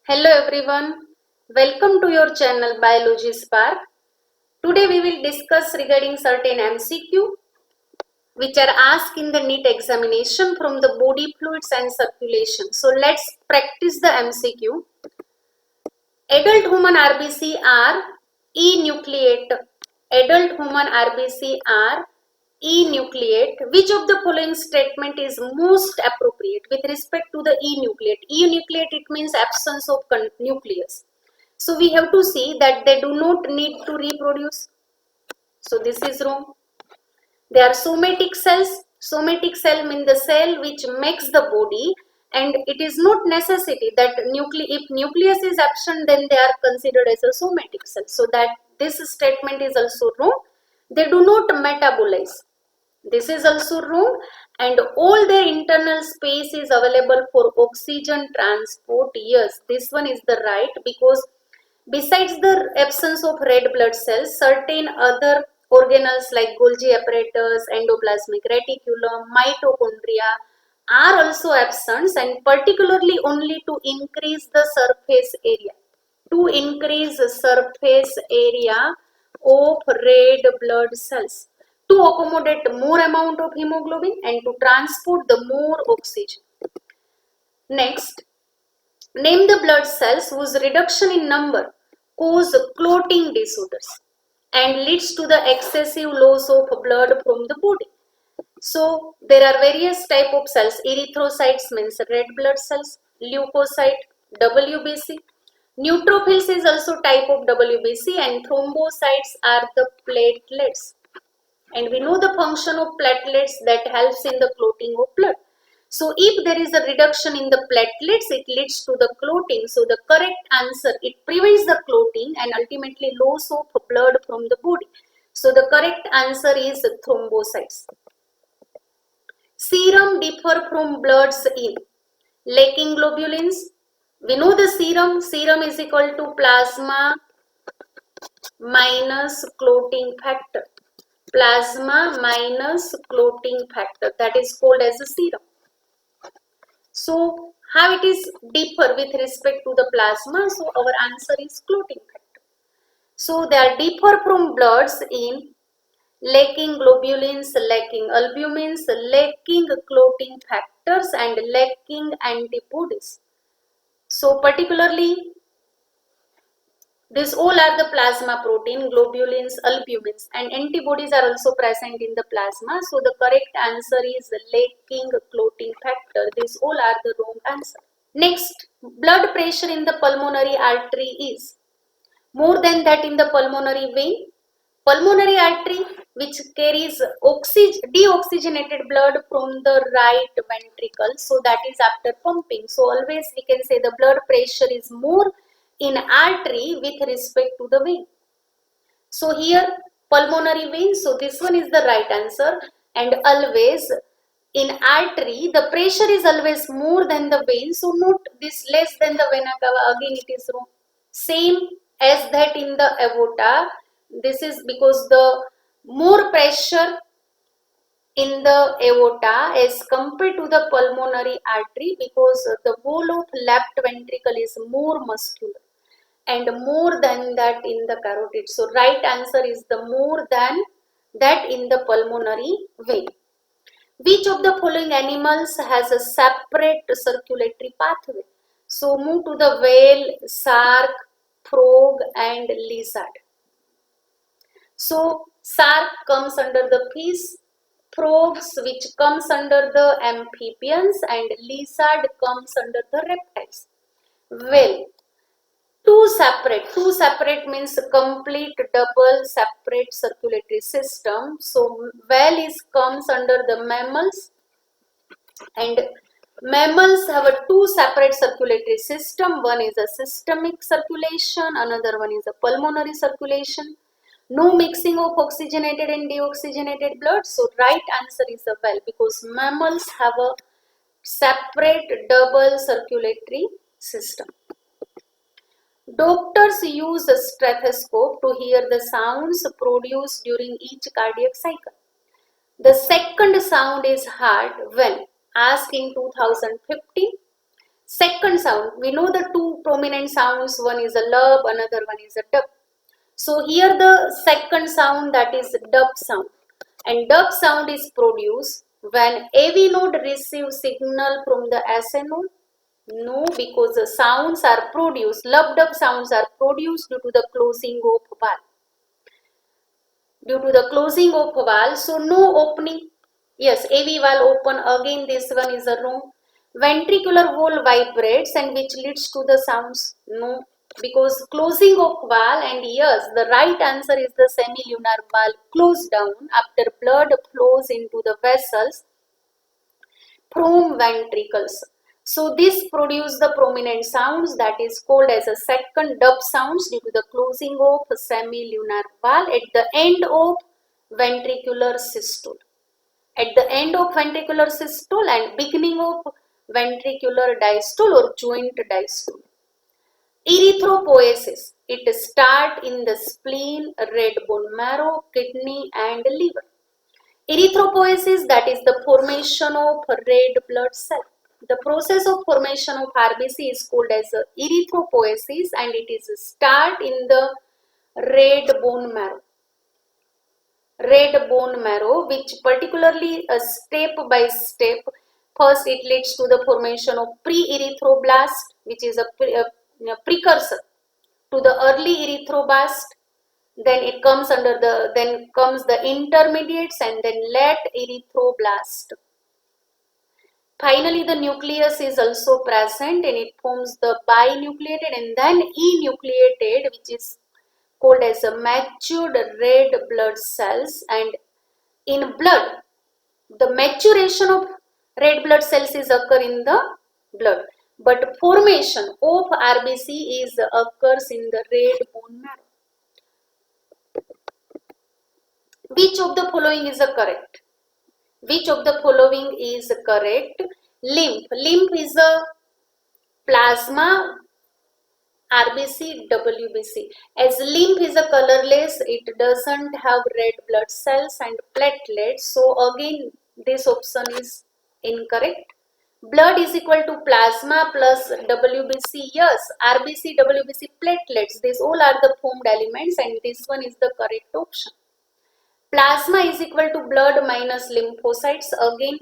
Hello everyone, welcome to your channel Biology Spark. Today we will discuss regarding certain MCQ which are asked in the NEET examination from the body fluids and circulation. So let's practice the MCQ. Adult human RBC are enucleate. Adult human RBC are enucleate. Which of the following statement is most appropriate with respect to the enucleate? Enucleate, it means absence of nucleus. So we have to see that they do not need to reproduce. So this is wrong. They are somatic cells. Somatic cell means the cell which makes the body, and it is not necessity that if nucleus is absent, then they are considered as a somatic cell. So that this statement is also wrong. They do not metabolize. This is also wrong, and all their internal space is available for oxygen transport. Yes, this one is the right, because besides the absence of red blood cells, certain other organelles like Golgi apparatus, endoplasmic reticulum, mitochondria are also absent, and particularly only to increase the surface area. To increase the surface area of red blood cells, to accommodate more amount of hemoglobin and to transport the more oxygen. Next, name the blood cells whose reduction in number cause clotting disorders and leads to the excessive loss of blood from the body. So there are various type of cells. Erythrocytes means red blood cells, leukocyte, WBC. Neutrophils is also type of WBC, and thrombocytes are the platelets. And we know the function of platelets that helps in the clotting of blood. So if there is a reduction in the platelets, it leads to the clotting. So the correct answer, it prevents the clotting and ultimately loss of blood from the body. So the correct answer is thrombocytes. Serum differ from bloods in lacking globulins. We know the serum is equal to plasma minus clotting factor. Plasma minus clotting factor, that is called as a serum. So how it is differ with respect to the plasma? So our answer is clotting factor. So they are differ from bloods in lacking globulins, lacking albumins, lacking clotting factors, and lacking antibodies. So particularly these all are the plasma protein, globulins, albumins, and antibodies are also present in the plasma. So the correct answer is lacking clotting factor. These all are the wrong answer. Next, blood pressure in the pulmonary artery is more than that in the pulmonary vein. Pulmonary artery, which carries deoxygenated blood from the right ventricle, so that is after pumping. So always we can say the blood pressure is more in artery with respect to the vein. So here pulmonary vein, so this one is the right answer, and always in artery the pressure is always more than the vein, so not this less than the vena cava, again it is wrong. Same as that in the aorta, this is because the more pressure in the aorta as compared to the pulmonary artery, because the wall of left ventricle is more muscular and more than that in the carotid. So right answer is the more than that in the pulmonary vein. Which of the following animals has a separate circulatory pathway? So move to the whale, shark, frog and lizard. So shark comes under the fish, frogs which comes under the amphibians, and lizard comes under the reptiles. Whale, two separate means complete double separate circulatory system. So whale is comes under the mammals, and mammals have a two separate circulatory system. One is a systemic circulation, another one is a pulmonary circulation. No mixing of oxygenated and deoxygenated blood. So right answer is a whale, because mammals have a separate double circulatory system. Doctors use a stethoscope to hear the sounds produced during each cardiac cycle. The second sound is heard when? Asked in 2015. Second sound, we know the two prominent sounds, one is a lub, another one is a dub. So here the second sound, that is dub sound, and dub sound is produced when AV node receives signal from the SA node. No, because the sounds are produced, lub dub sounds are produced due to the closing of valve. Due to the closing of valve, so no opening. Yes, AV valve open, again this one is a wrong. Ventricular wall vibrates and which leads to the sounds. No, because closing of valve, and yes, the right answer is the semilunar valve closed down after blood flows into the vessels from ventricles. So this produces the prominent sounds, that is called as a second dub sounds due to the closing of semilunar valve at the end of ventricular systole. At the end of ventricular systole and beginning of ventricular diastole or joint diastole. Erythropoiesis, it starts in the spleen, red bone marrow, kidney and liver. Erythropoiesis, that is the formation of red blood cell. The process of formation of RBC is called as erythropoiesis and it is start in the red bone marrow. Red bone marrow, which particularly step by step, first it leads to the formation of pre-erythroblast, which is a precursor to the early erythroblast. Then it comes under the, then comes the intermediates and then late erythroblast. Finally, the nucleus is also present and it forms the binucleated and then enucleated, which is called as a matured red blood cells. And in blood, the maturation of red blood cells is occur in the blood, but formation of RBC is occurs in the red bone marrow. Which of the following is correct? Which of the following is correct? Lymph. Lymph is a plasma RBC, WBC. As lymph is a colorless, it doesn't have red blood cells and platelets. So again, this option is incorrect. Blood is equal to plasma plus WBC. Yes, RBC, WBC, platelets. These all are the formed elements and this one is the correct option. Plasma is equal to blood minus lymphocytes. Again,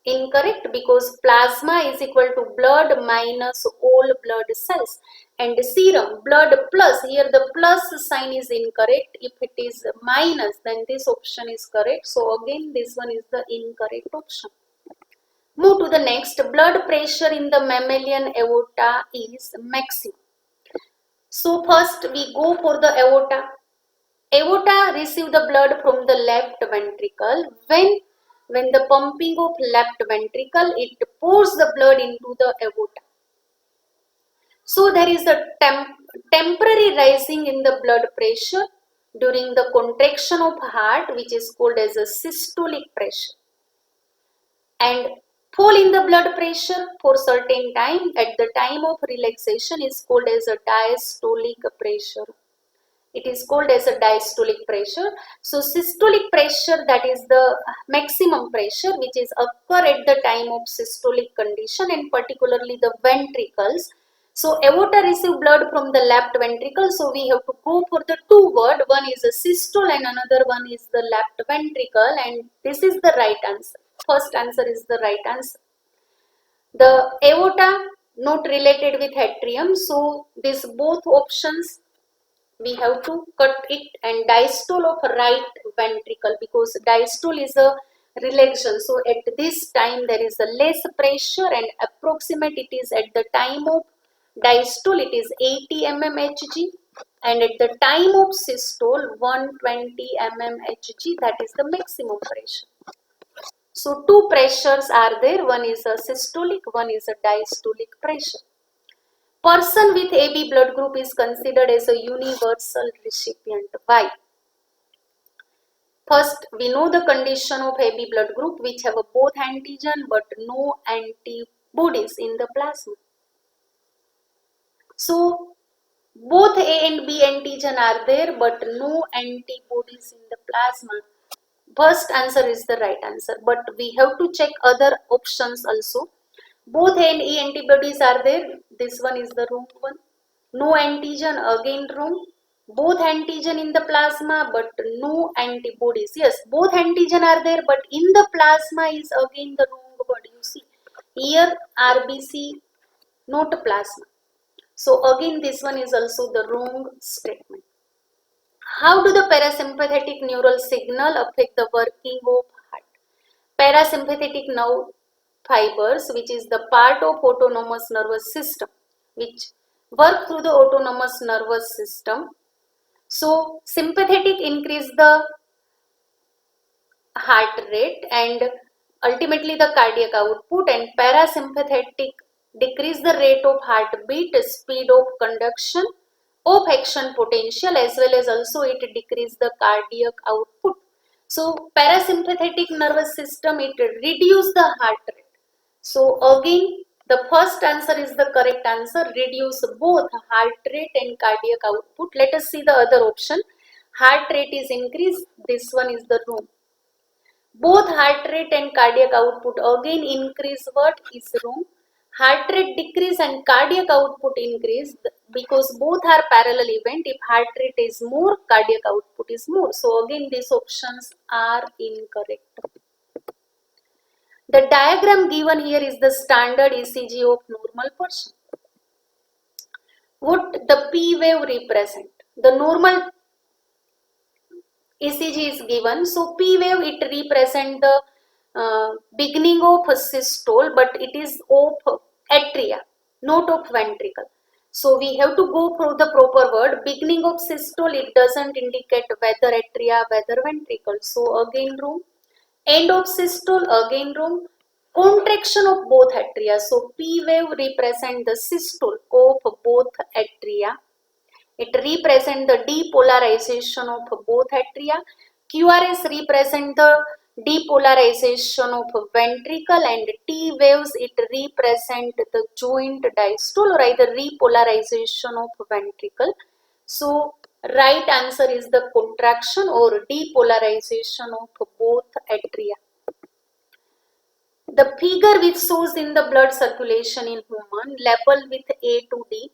incorrect, because plasma is equal to blood minus all blood cells. And serum, blood plus, here the plus sign is incorrect. If it is minus, then this option is correct. So again, this one is the incorrect option. Move to the next. Blood pressure in the mammalian aorta is maximum. So first we go for the aorta. Aorta receive the blood from the left ventricle. When the pumping of left ventricle, it pours the blood into the aorta. So there is a temporary rising in the blood pressure during the contraction of heart, which is called as a systolic pressure. And fall in the blood pressure for certain time at the time of relaxation is called as a diastolic pressure. It is called as a diastolic pressure. So systolic pressure, that is the maximum pressure which is occur at the time of systolic condition and particularly the ventricles. So aorta receive blood from the left ventricle. So we have to go for the two word. One is a systole and another one is the left ventricle, and this is the right answer. First answer is the right answer. The aorta not related with atrium. So these both options we have to cut it, and diastole of right ventricle, because diastole is a relaxation. So at this time there is a less pressure and approximate it is at the time of diastole it is 80 mmHg and at the time of systole 120 mmHg, that is the maximum pressure. So two pressures are there, one is a systolic, one is a diastolic pressure. Person with AB blood group is considered as a universal recipient. Why? First, we know the condition of AB blood group which have a both antigen but no antibodies in the plasma. So, both A and B antigen are there but no antibodies in the plasma. First answer is the right answer, but we have to check other options also. Both NE antibodies are there. This one is the wrong one. No antigen, again wrong. Both antigen in the plasma, but no antibodies. Yes, both antigen are there, but in the plasma is again the wrong word. You see, here RBC, not plasma. So again, this one is also the wrong statement. How do the parasympathetic neural signal affect the working of heart? Parasympathetic nerve fibers, which is the part of autonomous nervous system, which work through the autonomous nervous system. So sympathetic increase the heart rate and ultimately the cardiac output, and parasympathetic decrease the rate of heartbeat, speed of conduction of action potential, as well as also it decrease the cardiac output. So parasympathetic nervous system, it reduce the heart rate. So again, the first answer is the correct answer, reduce both heart rate and cardiac output. Let us see the other option. Heart rate is increased, this one is the wrong. Both heart rate and cardiac output again increase, what is wrong? Heart rate decrease and cardiac output increase, because both are parallel event. If heart rate is more, cardiac output is more. So again these options are incorrect. The diagram given here is the standard ECG of normal person. What the P wave represent? The normal ECG is given. So P wave, it represent the beginning of a systole, but it is of atria, not of ventricle. So we have to go through the proper word. Beginning of systole, it doesn't indicate whether atria, whether ventricle. So again wrong. End of systole, again wrong. Contraction of both atria. So P wave represent the systole of both atria. It represents the depolarization of both atria. QRS represent the depolarization of ventricle, and T waves, it represent the joint diastole or either repolarization of ventricle. So right answer is the contraction or depolarization of both atria. The figure which shows in the blood circulation in human, label with A to D.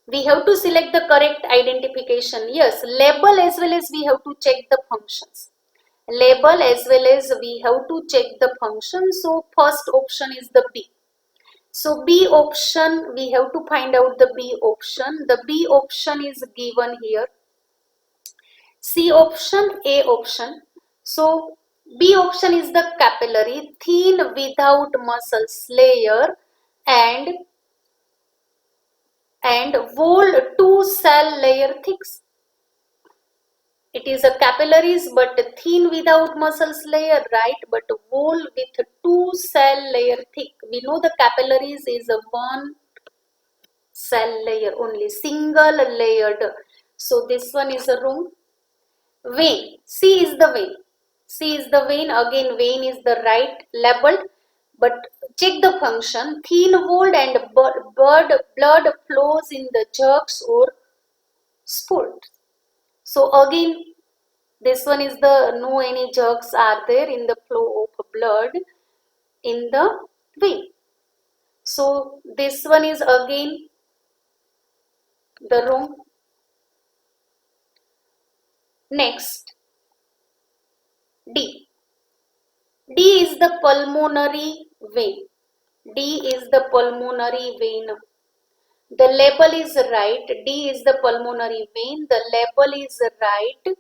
We have to select the correct identification. Yes, label as well as we have to check the functions. Label as well as we have to check the function. So first option is the B. So B option, we have to find out the B option. The B option is given here. C option, A option. So B option is the capillary, thin without muscles layer and whole two cell layer thick. It is a capillaries but thin without muscles layer, right? But whole with two cell layer thick. We know the capillaries is a one cell layer only, single layered. So this one is a wrong. Vein. C is the vein. C is the vein. Again, vein is the right labeled. But check the function. Thin walled and blood flows in the jugs or spurts. So again, this one is the no any jerks are there in the flow of blood in the vein. So this one is again the wrong. Next, D. D is the pulmonary vein. D is the pulmonary vein. The label is right. D is the pulmonary vein. The label is right.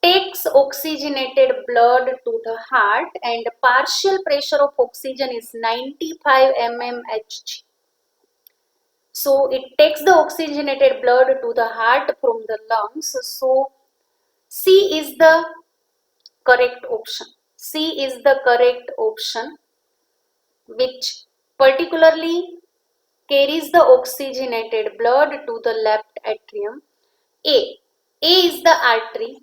Takes oxygenated blood to the heart and partial pressure of oxygen is 95 mmHg. So it takes the oxygenated blood to the heart from the lungs. So C is the correct option. C is the correct option, which particularly carries the oxygenated blood to the left atrium. A is the artery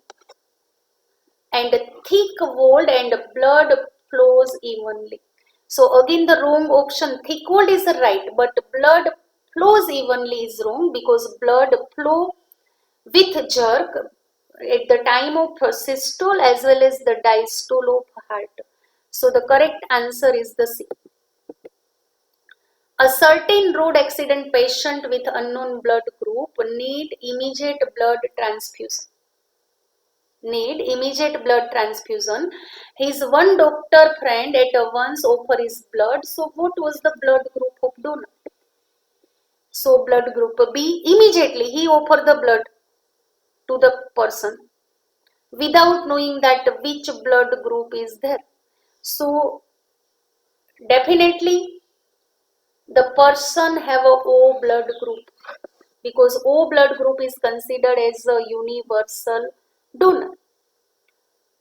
and thick walled and blood flows evenly. So again the wrong option, thick walled is right, but blood flows evenly is wrong, because blood flow with jerk at the time of systole as well as the diastole of heart. So the correct answer is the C. A certain road accident patient with unknown blood group need immediate blood transfusion. His one doctor friend at once offer his blood. So what was the blood group of donor? So blood group B, immediately he offered the blood to the person without knowing that which blood group is there. So definitely the person have a O blood group, because O blood group is considered as a universal donor,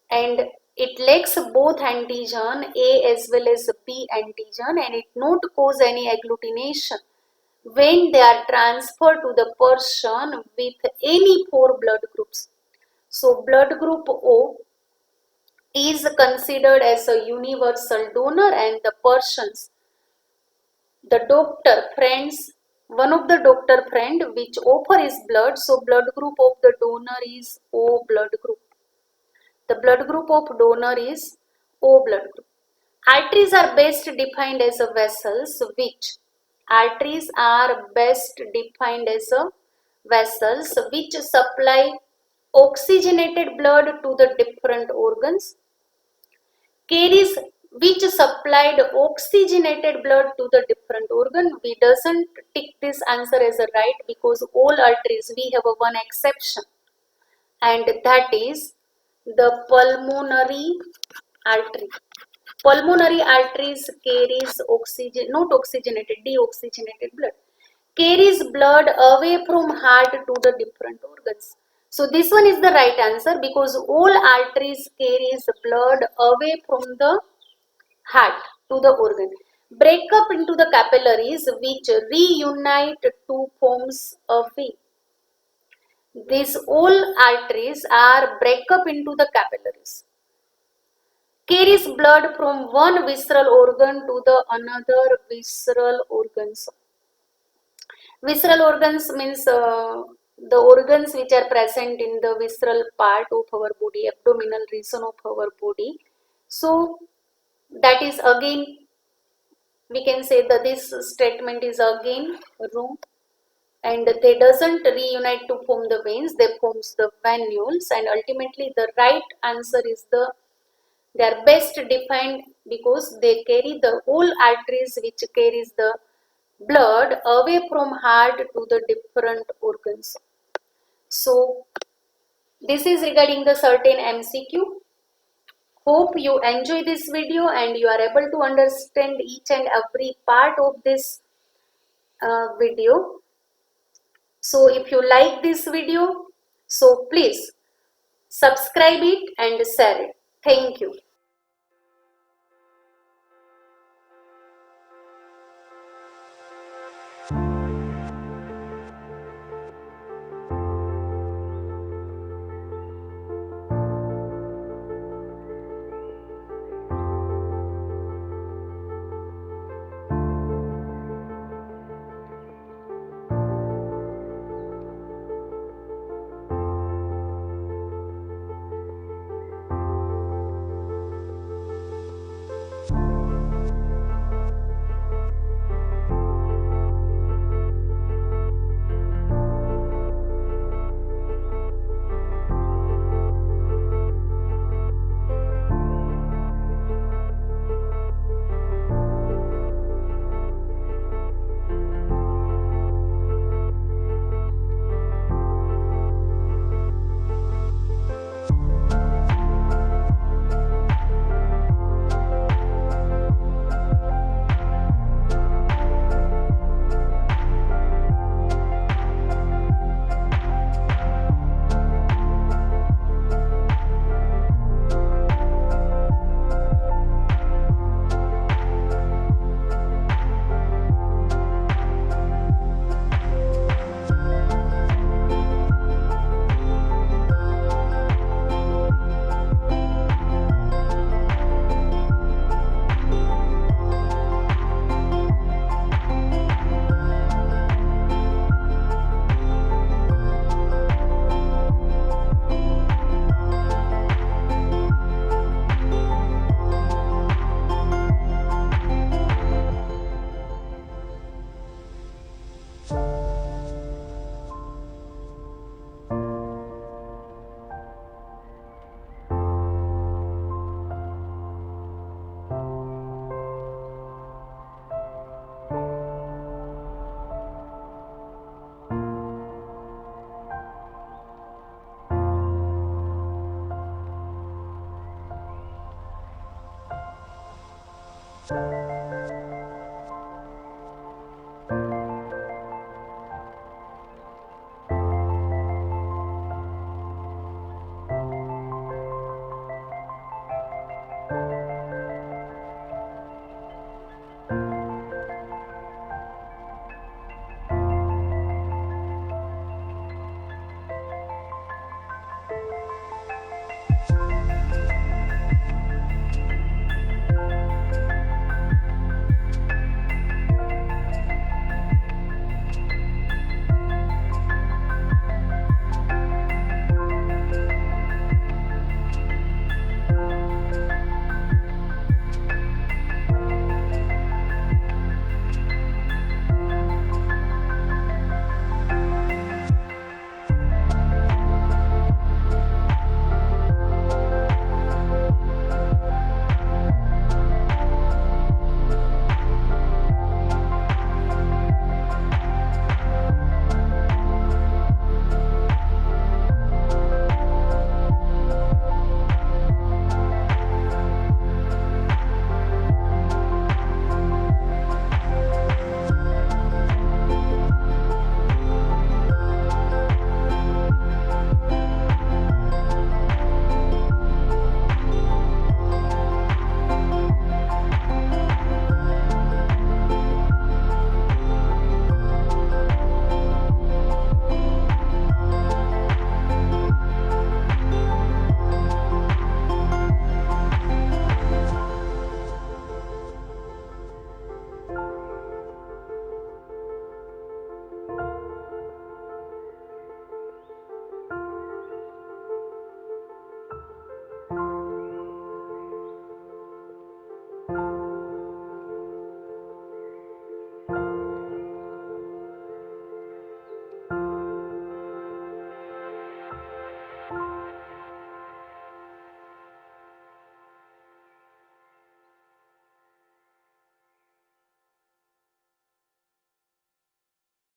and it lacks both antigen A as well as B antigen, and it not cause any agglutination when they are transferred to the person with any 4 blood groups. So blood group O is considered as a universal donor, and the persons, the doctor friends, one of the doctor friend which offer his blood, so blood group of the donor is O blood group. The blood group of donor is O blood group. Arteries are best defined as a vessels which arteries are best defined as a vessels which supply oxygenated blood to the different organs, carries which supplied oxygenated blood to the different organ. We doesn't tick this answer as a right, because all arteries, we have a one exception, and that is the pulmonary artery. Pulmonary arteries carries oxygen, not oxygenated, deoxygenated blood, carries blood away from heart to the different organs. So this one is the right answer, because all arteries carries blood away from the heart to the organ. Break up into the capillaries which reunite to forms a vein. These all arteries are break up into the capillaries. Carries blood from one visceral organ to the another visceral organs. Visceral organs means the organs which are present in the visceral part of our body, abdominal region of our body. So that is again, we can say that this statement is again wrong, and they doesn't reunite to form the veins, they forms the venules, and ultimately the right answer is they are best defined because they carry the whole arteries which carries the blood away from heart to the different organs. So this is regarding the certain MCQ. Hope you enjoy this video and you are able to understand each and every part of this video. So if you like this video, so please subscribe it and share it. Thank you.